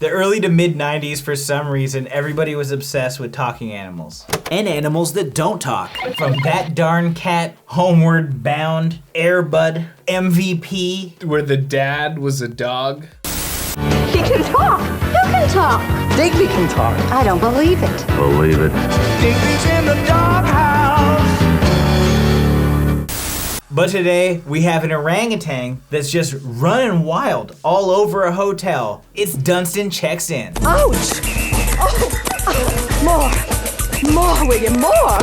The early to mid 90s, for some reason, everybody was obsessed with talking animals. And animals that don't talk. From That Darn Cat, Homeward Bound, Air Bud, MVP. Where the dad was a dog. He can talk. Who can talk? Digby can talk. I don't believe it. Believe it. Digby's in the doghouse. But today, we have an orangutan that's just running wild all over a hotel. It's Dunston Checks In. Ouch! Oh, more, William, more!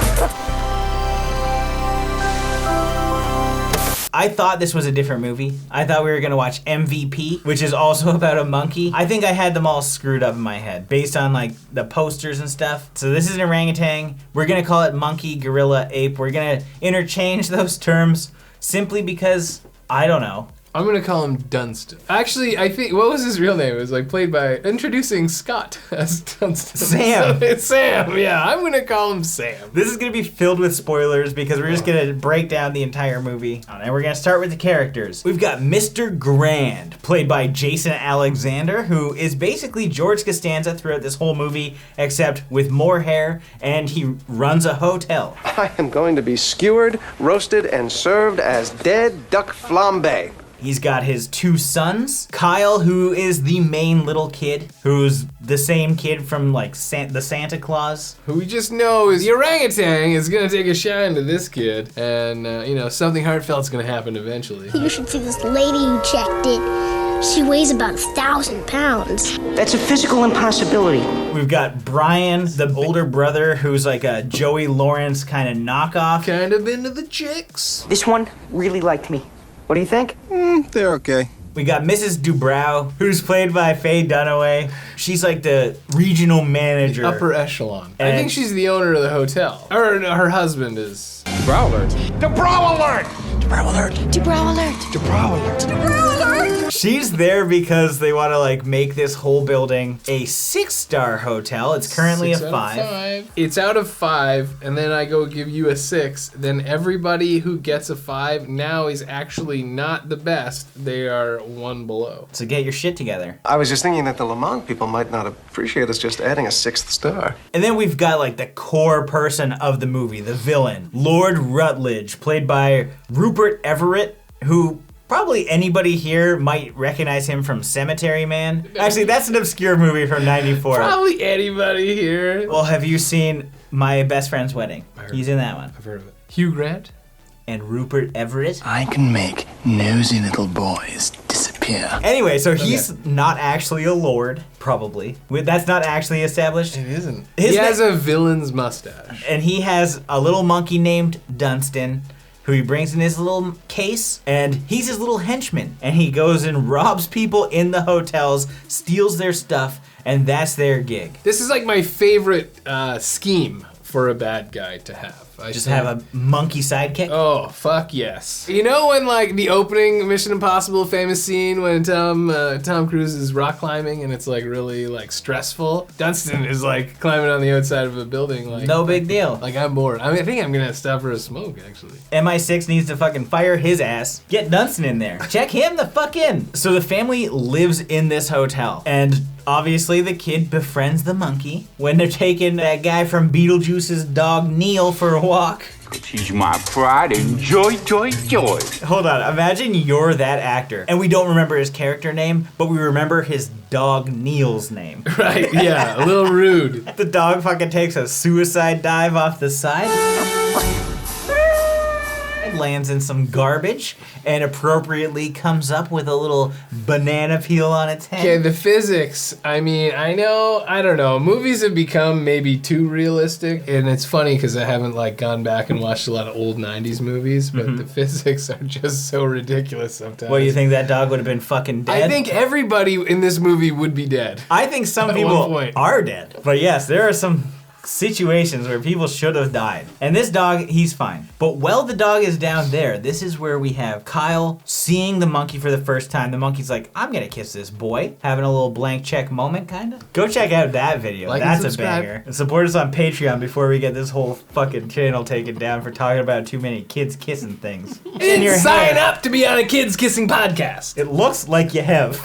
I thought this was a different movie. I thought we were gonna watch MVP, which is also about a monkey. I think I had them all screwed up in my head based on like the posters and stuff. So this is an orangutan. We're gonna call it monkey, gorilla, ape. We're gonna interchange those terms simply because, I don't know. I'm gonna call him Dunstan. Actually, I think, what was his real name? It was like played by, introducing Scott as Dunstan. Sam. It's Sam, yeah, I'm gonna call him Sam. This is gonna be filled with spoilers because we're just gonna break down the entire movie. And we're gonna start with the characters. We've got Mr. Grand, played by Jason Alexander, who is basically George Costanza throughout this whole movie, except with more hair, and he runs a hotel. I am going to be skewered, roasted, and served as dead duck flambe. He's got his two sons, Kyle, who is the main little kid, who's the same kid from like the Santa Claus. Who we just know is the orangutan is gonna take a shine to this kid, and you know, something heartfelt's gonna happen eventually. You should see this lady who checked it. She weighs about 1,000 pounds. That's a physical impossibility. We've got Brian, the older brother, who's like a Joey Lawrence kind of knockoff. Kind of into the chicks. This one really liked me. What do you think? They're okay. We got Mrs. Dubrow, who's played by Faye Dunaway. She's like the regional manager. Upper echelon. I And- think she's the owner of the hotel. Or no, her husband is. Brow alert. The brow alert. Dubrow alert. Brow alert. She's there because they want to like make this whole building a 6-star hotel. It's currently 6 a out of 5. 5. It's out of 5, and then I go give you a 6. Then everybody who gets a 5 now is actually not the best. They are 1 below. So get your shit together. I was just thinking that the Lamont people might not appreciate us just adding a 6th star. And then we've got like the core person of the movie, the villain, Lord Rutledge, played by Rupert Everett, who probably anybody here might recognize him from Cemetery Man. Actually, that's an obscure movie from '94. Probably anybody here. Well, have you seen My Best Friend's Wedding? He's in that one. I've heard of it. Hugh Grant? And Rupert Everett. I can make nosy little boys disappear. Anyway, so he's not actually a lord, probably. That's not actually established. It isn't. His He has a villain's mustache. And he has a little monkey named Dunstan, who he brings in his little case, and he's his little henchman. And he goes and robs people in the hotels, steals their stuff, and that's their gig. This is like my favorite scheme for a bad guy to have. Just have a monkey sidekick. Oh, fuck yes. You know when like the opening Mission Impossible famous scene when Tom Cruise is rock climbing and it's like really like stressful? Dunstan is like climbing on the outside of a building like No big deal. Like I'm bored. I mean, I think I'm gonna stop for a smoke actually. MI6 needs to fucking fire his ass. Get Dunstan in there. Check him the fuck in. So the family lives in this hotel, and obviously the kid befriends the monkey when they're taking that guy from Beetlejuice's dog Neil for a walk. She's my pride and joy, joy, joy. Hold on, imagine you're that actor and we don't remember his character name, but we remember his dog Neil's name. Right, yeah, a little rude. The dog fucking takes a suicide dive off the side, lands in some garbage, and appropriately comes up with a little banana peel on its head. Okay, the physics, I mean, I don't know, movies have become maybe too realistic, and it's funny because I haven't like gone back and watched a lot of old 90s movies, but the physics are just so ridiculous sometimes. What, you think that dog would have been fucking dead? I think everybody in this movie would be dead. I think some At people one point. are dead. But yes, there are some situations where people should have died. And this dog, he's fine. But while the dog is down there, this is where we have Kyle seeing the monkey for the first time. The monkey's like, I'm gonna kiss this boy. Having a little blank check moment, kinda. Go check out that video. Like and That's a subscribe. banger. And support us on Patreon before we get this whole fucking channel taken down for talking about too many kids kissing things. You didn't sign up to be on a kids kissing podcast. It looks like you have.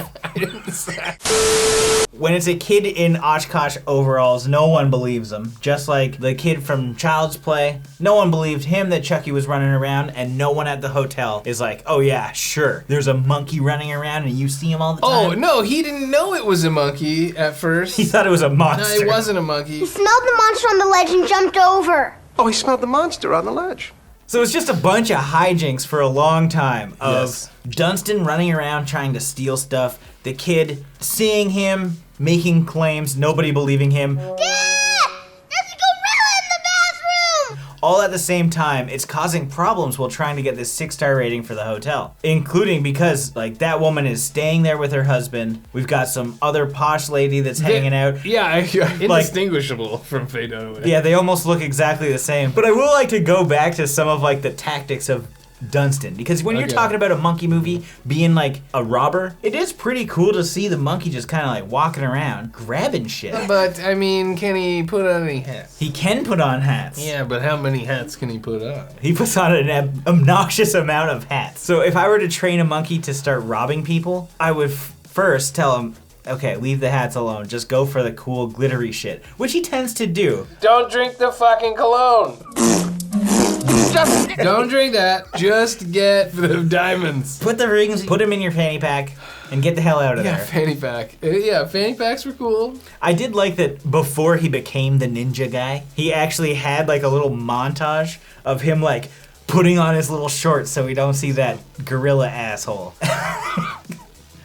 When it's a kid in Oshkosh overalls, no one believes him. Just like the kid from Child's Play, no one believed him that Chucky was running around, and no one at the hotel is like, oh yeah, sure, there's a monkey running around and you see him all the time. Oh, no, he didn't know it was a monkey at first. He thought it was a monster. No, it wasn't a monkey. He smelled the monster on the ledge and jumped over. Oh, he smelled the monster on the ledge. So it's just a bunch of hijinks for a long time of Yes. Dunstan running around trying to steal stuff, the kid seeing him, making claims, nobody believing him. Dad! There's a gorilla in the bathroom! All at the same time, it's causing problems while trying to get this 6-star rating for the hotel. Including because, like, that woman is staying there with her husband. We've got some other posh lady that's hanging out. Yeah, indistinguishable from Faye Dunaway. Yeah, they almost look exactly the same. But I will like to go back to some of, like, the tactics of Dunstan, because when you're talking about a monkey movie being like a robber, it is pretty cool to see the monkey just kind of like walking around grabbing shit. But I mean, can he put on any hats? He can put on hats. Yeah, but how many hats can he put on? He puts on an obnoxious amount of hats. So if I were to train a monkey to start robbing people, I would first tell him, okay, leave the hats alone. Just go for the cool glittery shit, which he tends to do. Don't drink the fucking cologne. Don't drink that. Just get the diamonds. Put the rings, put them in your fanny pack, and get the hell out of Yeah, there. fanny pack. Yeah, fanny packs were cool. I did like that before he became the ninja guy, he actually had like a little montage of him like putting on his little shorts so we don't see that gorilla asshole.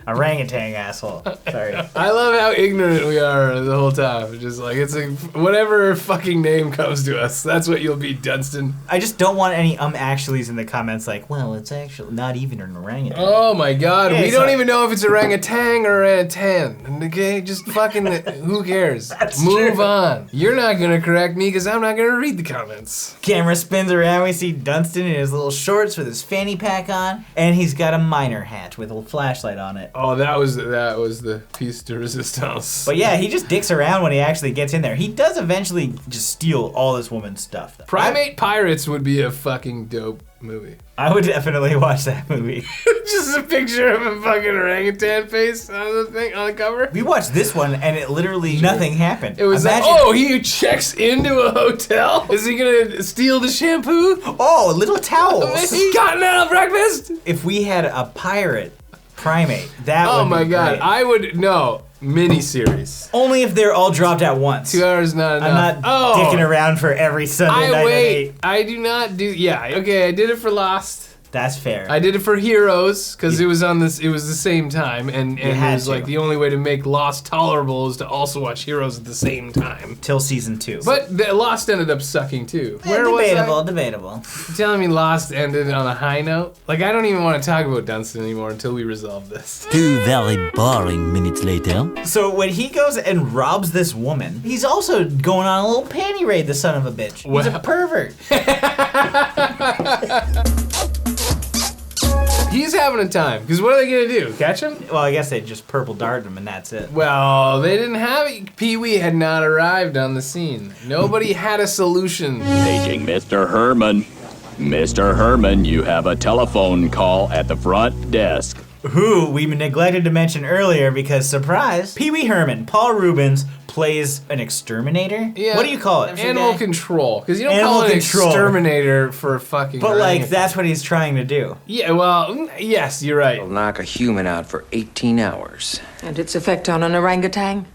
Orangutan asshole. Sorry. I love how ignorant we are the whole time. Just like, it's like, whatever fucking name comes to us, that's what you'll be, Dunstan. I just don't want any actuallys in the comments like, well, it's actually not even an orangutan. Oh my god, Yeah, we it's don't like- even know if it's orangutan or orangutan. Okay, just fucking, who cares? That's Move true. on. You're not gonna correct me because I'm not gonna read the comments. Camera spins around, we see Dunstan in his little shorts with his fanny pack on, and he's got a miner hat with a flashlight on it. Oh, that was the piece de resistance. But yeah, he just dicks around when he actually gets in there. He does eventually just steal all this woman's stuff, though. Primate Pirates would be a fucking dope movie. I would definitely watch that movie. Just a picture of a fucking orangutan face on the thing, on the cover. We watched this one and it literally nothing happened. It was Imagine, like, oh, he checks into a hotel? Is he gonna steal the shampoo? oh, little towels. Continental breakfast? If we had a pirate primate, that would Oh be my god, great. I would, no, miniseries. Only if they're all dropped at once. 2 hours not enough. I'm not dicking around for every Sunday night at 8. I do not do, yeah, okay, I did it for Lost. That's fair. I did it for Heroes because it was on this. It was the same time, and it had was to. like the only way to make Lost tolerable is to also watch Heroes at the same time. Till season 2. But the Lost ended up sucking too. Debatable. You're telling me Lost ended on a high note? Like, I don't even want to talk about Dunstan anymore until we resolve this. 2 very boring minutes later. So when he goes and robs this woman, he's also going on a little panty raid, the son of a bitch. He's a Well- pervert. He's having a time, because what are they gonna do? Catch him? Well, I guess they just purple dart him and that's it. Well, they didn't have it. Pee-wee had not arrived on the scene. Nobody had a solution. Paging Mr. Herman. Mr. Herman, you have a telephone call at the front desk. Who we neglected to mention earlier because, surprise, Pee Wee Herman, Paul Rubens, plays an exterminator? Yeah. What do you call it? Animal control. Because you don't Animal call it an control. exterminator for fucking But, like, orangutan. that's what he's trying to do. Yeah, well, yes, you're right. It'll knock a human out for 18 hours. And its effect on an orangutan?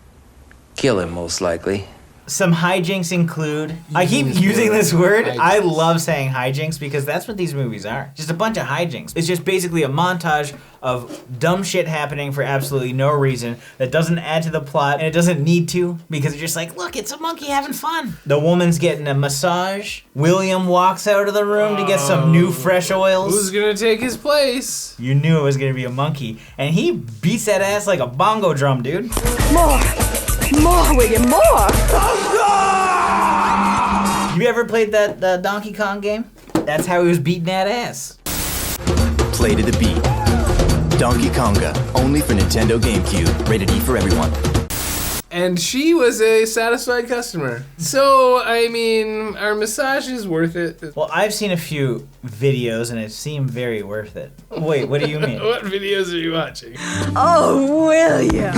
Kill him, most likely. Some hijinks include... I keep using this word. I love saying hijinks because that's what these movies are. Just a bunch of hijinks. It's just basically a montage of dumb shit happening for absolutely no reason that doesn't add to the plot, and it doesn't need to because it's just like, look, it's a monkey having fun. The woman's getting a massage. William walks out of the room to get some new fresh oils. Who's gonna take his place? You knew it was gonna be a monkey, and he beats that ass like a bongo drum, dude. More, William, more! You ever played that Donkey Kong game? That's how he was beating that ass. Play to the beat. Donkey Konga, only for Nintendo GameCube. Rated E for everyone. And she was a satisfied customer. So, I mean, our massage is worth it. Well, I've seen a few videos and it seemed very worth it. Wait, what do you mean? What videos are you watching? Oh, William!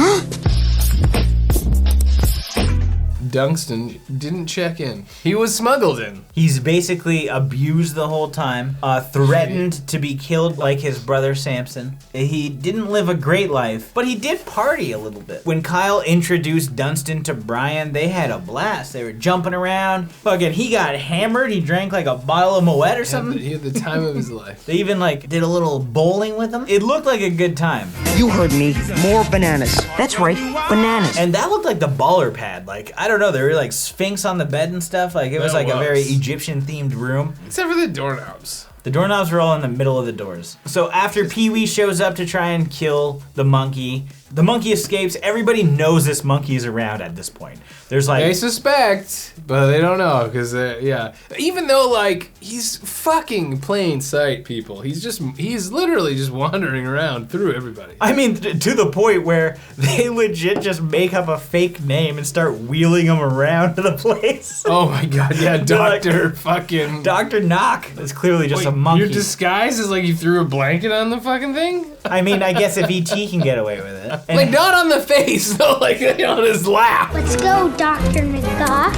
Dunstan didn't check in. He was smuggled in. He's basically abused the whole time, threatened to be killed like his brother Samson. He didn't live a great life, but he did party a little bit. When Kyle introduced Dunstan to Brian, they had a blast. They were jumping around. Fucking, he got hammered. He drank like a bottle of Moet or something. He had the time of his life. They even like did a little bowling with him. It looked like a good time. You heard me. More bananas. That's right, bananas. And that looked like the baller pad. Like, I don't know, there were like Sphinx on the bed and stuff. Like, it was like a very Egyptian themed room. Except for the doorknobs. The doorknobs were all in the middle of the doors. So after Pee-wee shows up to try and kill the monkey escapes. Everybody knows this monkey is around at this point. There's like... They suspect, but they don't know, because, yeah. Even though, like, he's fucking plain sight, people. He's literally just wandering around through everybody. I mean, to the point where they legit just make up a fake name and start wheeling him around to the place. Oh my god, yeah, Dr. fucking... Dr. Knock. It's clearly just a monkey. Your disguise is like you threw a blanket on the fucking thing? I mean, I guess if E.T. can get away with it. And like, not on the face, though, like on his lap. Let's go, Dr. McGock.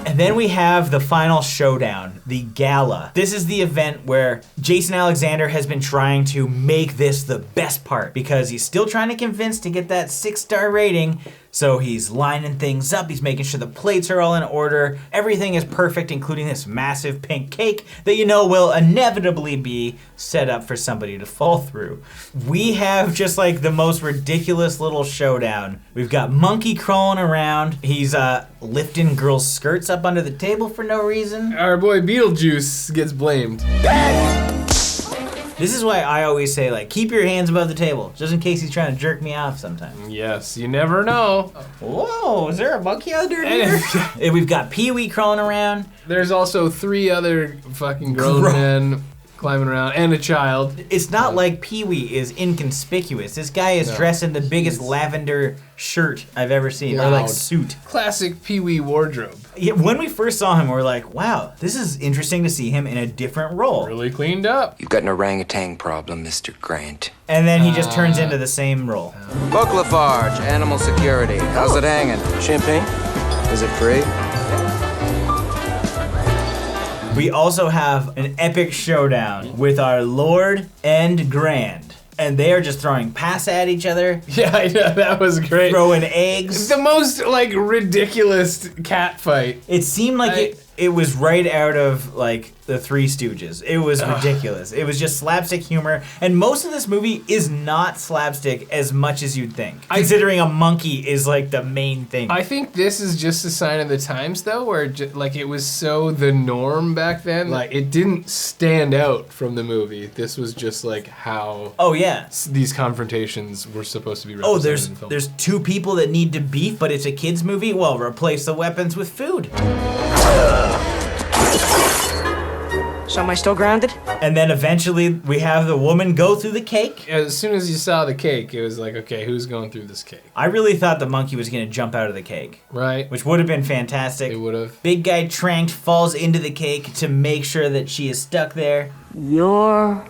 And then we have the final showdown, the gala. This is the event where Jason Alexander has been trying to make this the best part because he's still trying to convince to get that 6-star rating. So he's lining things up, he's making sure the plates are all in order. Everything is perfect, including this massive pink cake that you know will inevitably be set up for somebody to fall through. We have just like the most ridiculous little showdown. We've got Monkey crawling around. He's lifting girls' skirts up under the table for no reason. Our boy Beetlejuice gets blamed. This is why I always say, like, keep your hands above the table, just in case he's trying to jerk me off sometime. Yes, you never know. Whoa, is there a monkey under here? And we've got Pee-wee crawling around. There's also 3 other fucking grown men climbing around, and a child. It's not like Pee-wee is inconspicuous. This guy is dressed in the biggest lavender shirt I've ever seen, or like suit. Classic Pee-wee wardrobe. Yeah, when we first saw him, we were like, wow, this is interesting to see him in a different role. Really cleaned up. You've got an orangutan problem, Mr. Grant. And then he just turns into the same role. Buck Lafarge, Animal Security. How's it hanging? Champagne? Is it free? We also have an epic showdown with our Lord and Grand. And they are just throwing pass at each other. Yeah, I know, that was great. Throwing eggs. The most, like, ridiculous cat fight. It seemed like it was right out of, like, the Three Stooges. It was ridiculous. It was just slapstick humor. And most of this movie is not slapstick as much as you'd think. Considering a monkey is, like, the main thing. I think this is just a sign of the times, though, where, like, it was so the norm back then. Like, it didn't stand out from the movie. This was just, like, how... Oh, yeah. These confrontations were supposed to be represented in the film. There's 2 people that need to beef, but it's a kid's movie? Well, replace the weapons with food. So am I still grounded? And then eventually we have the woman go through the cake. As soon as you saw the cake, it was like, okay, who's going through this cake? I really thought the monkey was gonna jump out of the cake. Right. Which would have been fantastic. It would have. Big guy Tranked falls into the cake to make sure that she is stuck there. You're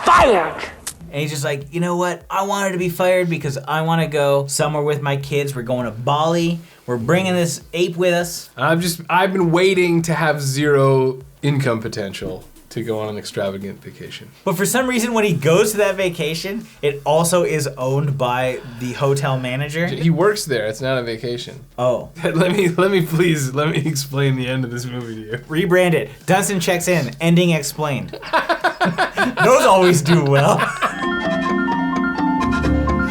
fired! And he's just like, you know what? I want her to be fired because I want to go somewhere with my kids. We're going to Bali. We're bringing this ape with us. I've been waiting to have 0 income potential to go on an extravagant vacation. But for some reason, when he goes to that vacation, it also is owned by the hotel manager. He works there. It's not a vacation. Oh. Let me explain the end of this movie to you. Rebrand it. Dunstan Checks In. Ending explained. Those always do well.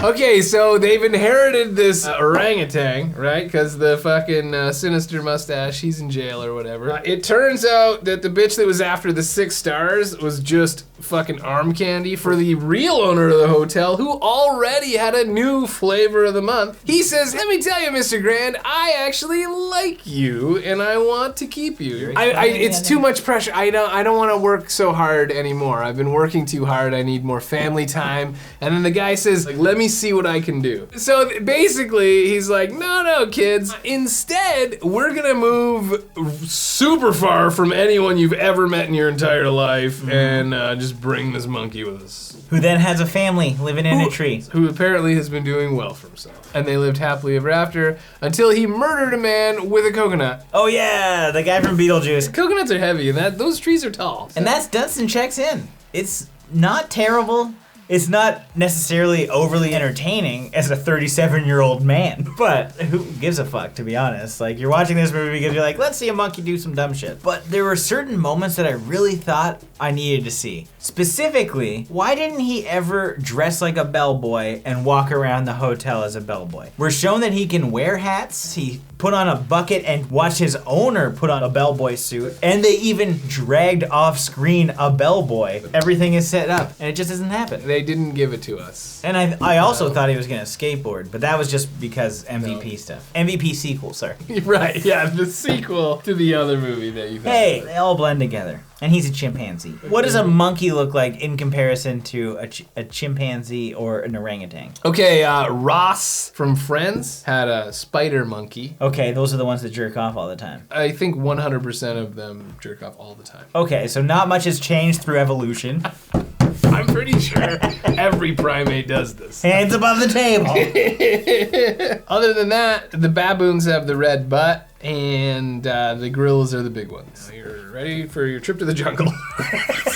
Okay, so they've inherited this orangutan, right? Because the fucking sinister mustache, he's in jail or whatever. It turns out that the bitch that was after the 6 stars was just fucking arm candy for the real owner of the hotel, who already had a new flavor of the month. He says, let me tell you, Mr. Grand, I actually like you, and I want to keep you. It's too much pressure. I don't want to work so hard anymore. I've been working too hard. I need more family time. And then the guy says, like, let me see what I can do. So basically, he's like, no, kids. Instead, we're gonna move super far from anyone you've ever met in your entire life and just bring this monkey with us. Who then has a family living in a tree. Who apparently has been doing well for himself. And they lived happily ever after until he murdered a man with a coconut. Oh yeah, the guy from Beetlejuice. Coconuts are heavy and those trees are tall. And that's Dunstan Checks In. It's not terrible. It's not necessarily overly entertaining as a 37-year-old man, but who gives a fuck, to be honest? Like, you're watching this movie because you're like, let's see a monkey do some dumb shit. But there were certain moments that I really thought I needed to see. Specifically, why didn't he ever dress like a bellboy and walk around the hotel as a bellboy? We're shown that he can wear hats. He put on a bucket and watched his owner put on a bellboy suit. And they even dragged off screen a bellboy. Everything is set up, and it just doesn't happen. They didn't give it to us. And I also thought he was gonna skateboard, but that was just because MVP stuff. MVP sequel, sorry. Right, yeah, the sequel to the other movie that you thought. Hey, they all blend together. And he's a chimpanzee. What does a monkey look like in comparison to a chimpanzee or an orangutan? Okay, Ross from Friends had a spider monkey. Okay, those are the ones that jerk off all the time. I think 100% of them jerk off all the time. Okay, so not much has changed through evolution. I'm pretty sure every primate does this. Hands above the table. Other than that, the baboons have the red butt, and the gorillas are the big ones. So you're ready for your trip to the jungle.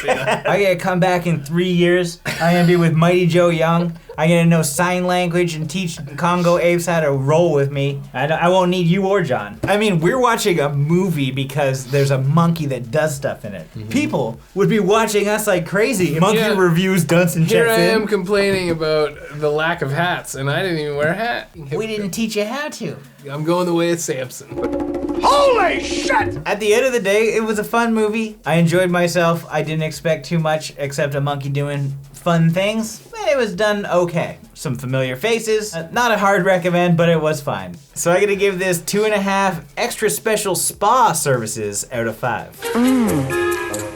I gotta come back in 3 years. I'm gonna be with Mighty Joe Young. I'm gonna know sign language and teach Congo apes how to roll with me. I won't need you or John. I mean, we're watching a movie because there's a monkey that does stuff in it. Mm-hmm. People would be watching us like crazy. Monkey reviews Dunstan Checks In. Here I am complaining about the lack of hats, and I didn't even wear a hat. We didn't teach you how to. I'm going the way of Samson. Holy shit! At the end of the day, it was a fun movie. I enjoyed myself. I didn't expect too much except a monkey doing fun things. It was done okay. Some familiar faces. Not a hard recommend, but it was fine. So I'm gonna give this 2.5 extra special spa services out of 5.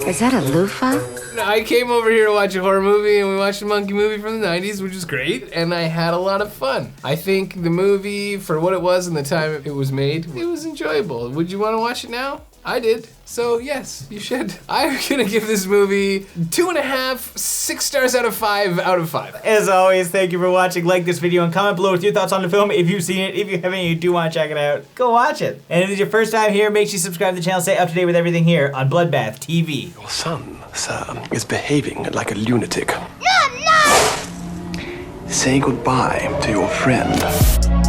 Is that a loofah? I came over here to watch a horror movie, and we watched a monkey movie from the 90s, which is great, and I had a lot of fun. I think the movie, for what it was and the time it was made, it was enjoyable. Would you want to watch it now? I did. So yes, you should. I'm gonna give this movie 2.5 6 stars out of 5 out of 5. As always, thank you for watching. Like this video and comment below with your thoughts on the film. If you've seen it, if you haven't, you do want to check it out, go watch it. And if it's your first time here, make sure you subscribe to the channel. Stay up to date with everything here on Bloodbath TV. Your son, sir, is behaving like a lunatic. No! Say goodbye to your friend.